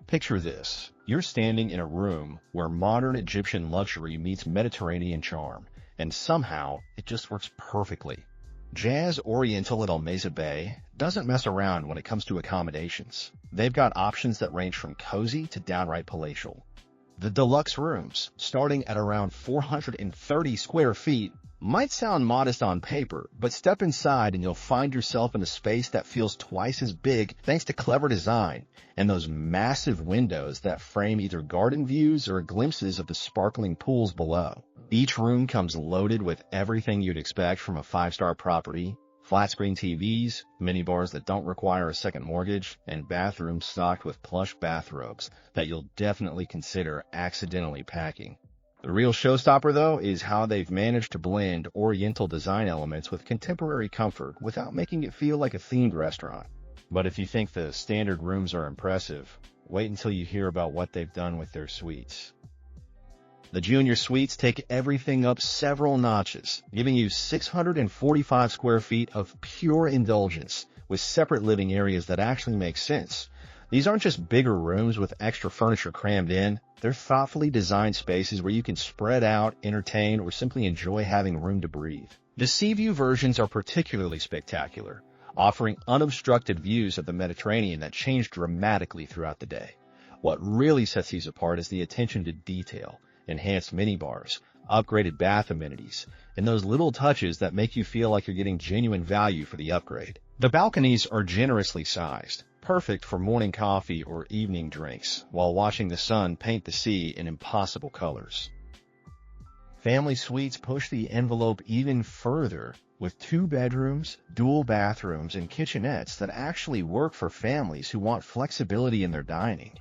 Picture this. You're standing in a room where modern Egyptian luxury meets Mediterranean charm, and somehow it just works perfectly. JAZ Oriental at Almaza Bay doesn't mess around when it comes to accommodations. They've got options that range from cozy to downright palatial. The deluxe rooms, starting at around 430 square feet, might sound modest on paper, but step inside and you'll find yourself in a space that feels twice as big thanks to clever design and those massive windows that frame either garden views or glimpses of the sparkling pools below. Each room comes loaded with everything you'd expect from a five-star property: flat-screen TVs, minibars that don't require a second mortgage, and bathrooms stocked with plush bathrobes that you'll definitely consider accidentally packing. The real showstopper, though, is how they've managed to blend Oriental design elements with contemporary comfort without making it feel like a themed restaurant. But if you think the standard rooms are impressive, wait until you hear about what they've done with their suites. The junior suites take everything up several notches, giving you 645 square feet of pure indulgence with separate living areas that actually make sense. These aren't just bigger rooms with extra furniture crammed in. They're thoughtfully designed spaces where you can spread out, entertain, or simply enjoy having room to breathe. The sea view versions are particularly spectacular, offering unobstructed views of the Mediterranean that change dramatically throughout the day. What really sets these apart is the attention to detail: enhanced minibars, upgraded bath amenities, and those little touches that make you feel like you're getting genuine value for the upgrade. The balconies are generously sized, perfect for morning coffee or evening drinks, while watching the sun paint the sea in impossible colors. Family suites push the envelope even further, with 2 bedrooms, dual bathrooms, and kitchenettes that actually work for families who want flexibility in their dining.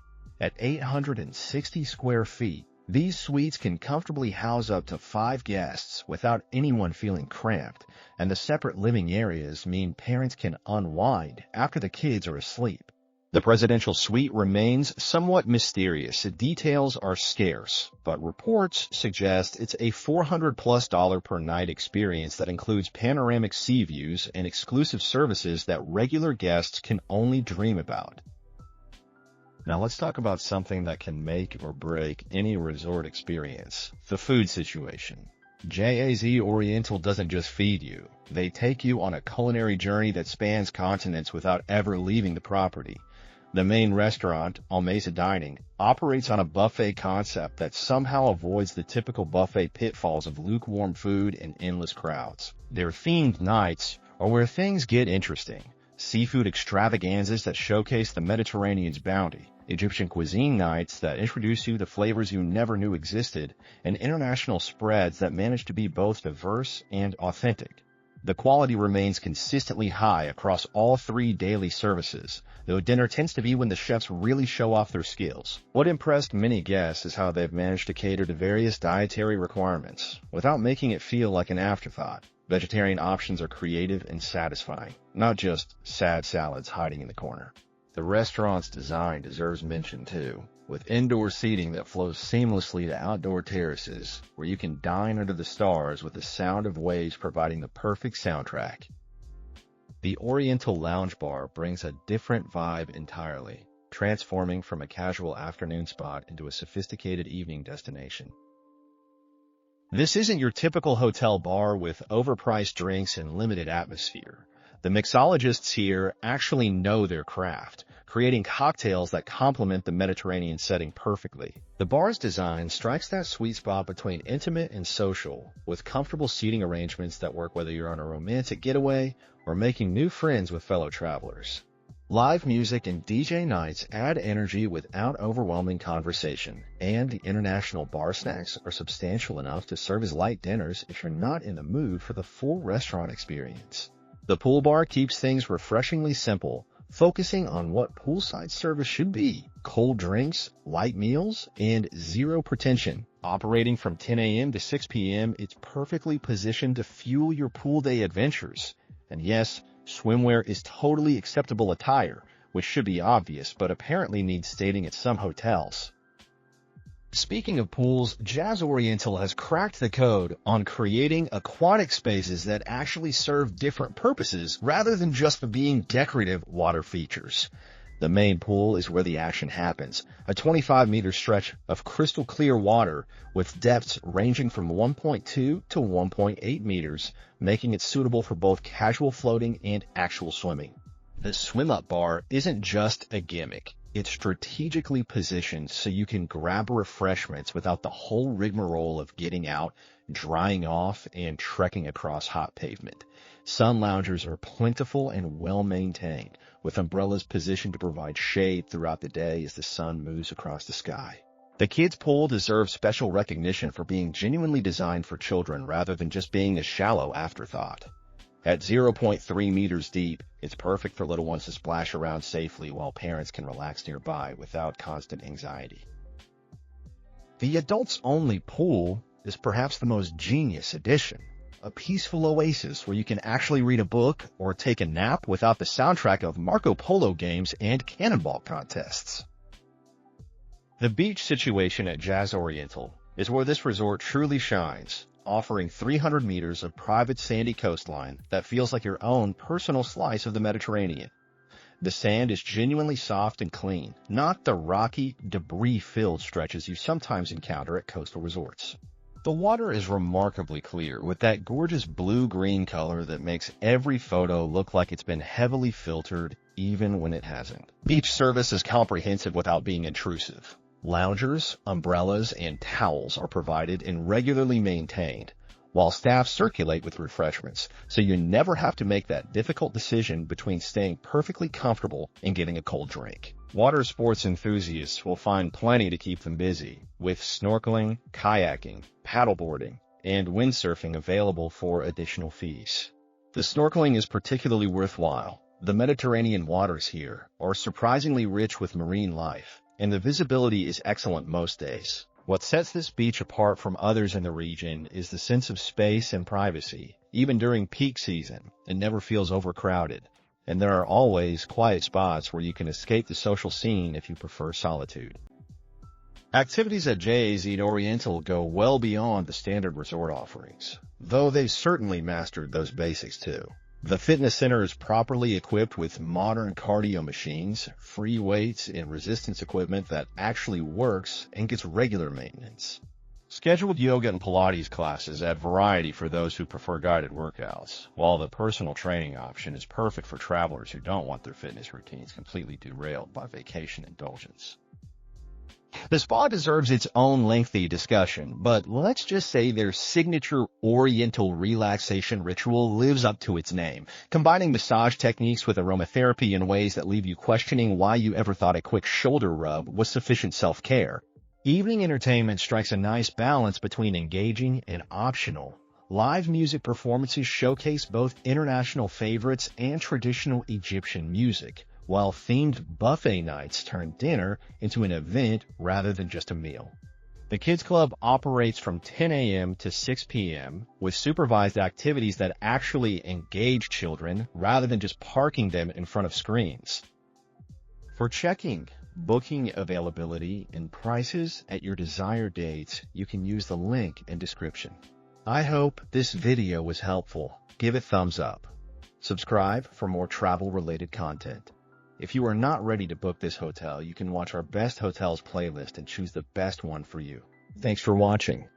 At 860 square feet, these suites can comfortably house up to 5 guests without anyone feeling cramped, and the separate living areas mean parents can unwind after the kids are asleep. The presidential suite remains somewhat mysterious. Details are scarce, but reports suggest it's a $400+ per night experience that includes panoramic sea views and exclusive services that regular guests can only dream about. Now let's talk about something that can make or break any resort experience: the food situation. JAZ Oriental doesn't just feed you. They take you on a culinary journey that spans continents without ever leaving the property. The main restaurant, Almaza Dining, operates on a buffet concept that somehow avoids the typical buffet pitfalls of lukewarm food and endless crowds. Their themed nights are where things get interesting: seafood extravaganzas that showcase the Mediterranean's bounty, Egyptian cuisine nights that introduce you to flavors you never knew existed, and international spreads that manage to be both diverse and authentic. The quality remains consistently high across all 3 daily services, though dinner tends to be when the chefs really show off their skills. What impressed many guests is how they've managed to cater to various dietary requirements without making it feel like an afterthought. Vegetarian options are creative and satisfying, not just sad salads hiding in the corner. The restaurant's design deserves mention too, with indoor seating that flows seamlessly to outdoor terraces where you can dine under the stars with the sound of waves providing the perfect soundtrack. The Oriental Lounge Bar brings a different vibe entirely, transforming from a casual afternoon spot into a sophisticated evening destination. This isn't your typical hotel bar with overpriced drinks and limited atmosphere. The mixologists here actually know their craft, creating cocktails that complement the Mediterranean setting perfectly. The bar's design strikes that sweet spot between intimate and social, with comfortable seating arrangements that work whether you're on a romantic getaway or making new friends with fellow travelers. Live music and DJ nights add energy without overwhelming conversation, and the international bar snacks are substantial enough to serve as light dinners if you're not in the mood for the full restaurant experience. The pool bar keeps things refreshingly simple, focusing on what poolside service should be: cold drinks, light meals, and zero pretension. Operating from 10 a.m. to 6 p.m., it's perfectly positioned to fuel your pool day adventures. And yes, swimwear is totally acceptable attire, which should be obvious, but apparently needs stating at some hotels. Speaking of pools, JAZ Oriental has cracked the code on creating aquatic spaces that actually serve different purposes rather than just being decorative water features. The main pool is where the action happens, a 25-meter stretch of crystal clear water with depths ranging from 1.2 to 1.8 meters, making it suitable for both casual floating and actual swimming. The swim-up bar isn't just a gimmick. It's strategically positioned so you can grab refreshments without the whole rigmarole of getting out, drying off, and trekking across hot pavement. Sun loungers are plentiful and well-maintained, with umbrellas positioned to provide shade throughout the day as the sun moves across the sky. The kids' pool deserves special recognition for being genuinely designed for children rather than just being a shallow afterthought. At 0.3 meters deep, it's perfect for little ones to splash around safely while parents can relax nearby without constant anxiety. The adults-only pool is perhaps the most genius addition. A peaceful oasis where you can actually read a book or take a nap without the soundtrack of Marco Polo games and cannonball contests. The beach situation at JAZ Oriental is where this resort truly shines, offering 300 meters of private sandy coastline that feels like your own personal slice of the Mediterranean. The sand is genuinely soft and clean, not the rocky, debris-filled stretches you sometimes encounter at coastal resorts. The water is remarkably clear, with that gorgeous blue-green color that makes every photo look like it's been heavily filtered, even when it hasn't. Beach service is comprehensive without being intrusive. Loungers, umbrellas, and towels are provided and regularly maintained, while staff circulate with refreshments, so you never have to make that difficult decision between staying perfectly comfortable and getting a cold drink. Water sports enthusiasts will find plenty to keep them busy, with snorkeling, kayaking, paddleboarding, and windsurfing available for additional fees. The snorkeling is particularly worthwhile. The Mediterranean waters here are surprisingly rich with marine life, and the visibility is excellent most days. What sets this beach apart from others in the region is the sense of space and privacy. Even during peak season, it never feels overcrowded, and there are always quiet spots where you can escape the social scene if you prefer solitude. Activities at JAZ Oriental go well beyond the standard resort offerings, though they've certainly mastered those basics too. The fitness center is properly equipped with modern cardio machines, free weights, and resistance equipment that actually works and gets regular maintenance. Scheduled yoga and Pilates classes add variety for those who prefer guided workouts, while the personal training option is perfect for travelers who don't want their fitness routines completely derailed by vacation indulgence. The spa deserves its own lengthy discussion, but let's just say their signature Oriental relaxation ritual lives up to its name, combining massage techniques with aromatherapy in ways that leave you questioning why you ever thought a quick shoulder rub was sufficient self-care. Evening entertainment strikes a nice balance between engaging and optional. Live music performances showcase both international favorites and traditional Egyptian music, while themed buffet nights turn dinner into an event rather than just a meal. The Kids Club operates from 10 a.m. to 6 p.m. with supervised activities that actually engage children rather than just parking them in front of screens. For checking booking availability and prices at your desired dates, you can use the link in description. I hope this video was helpful. Give it thumbs up. Subscribe for more travel-related content. If you are not ready to book this hotel, you can watch our Best Hotels playlist and choose the best one for you. Thanks for watching.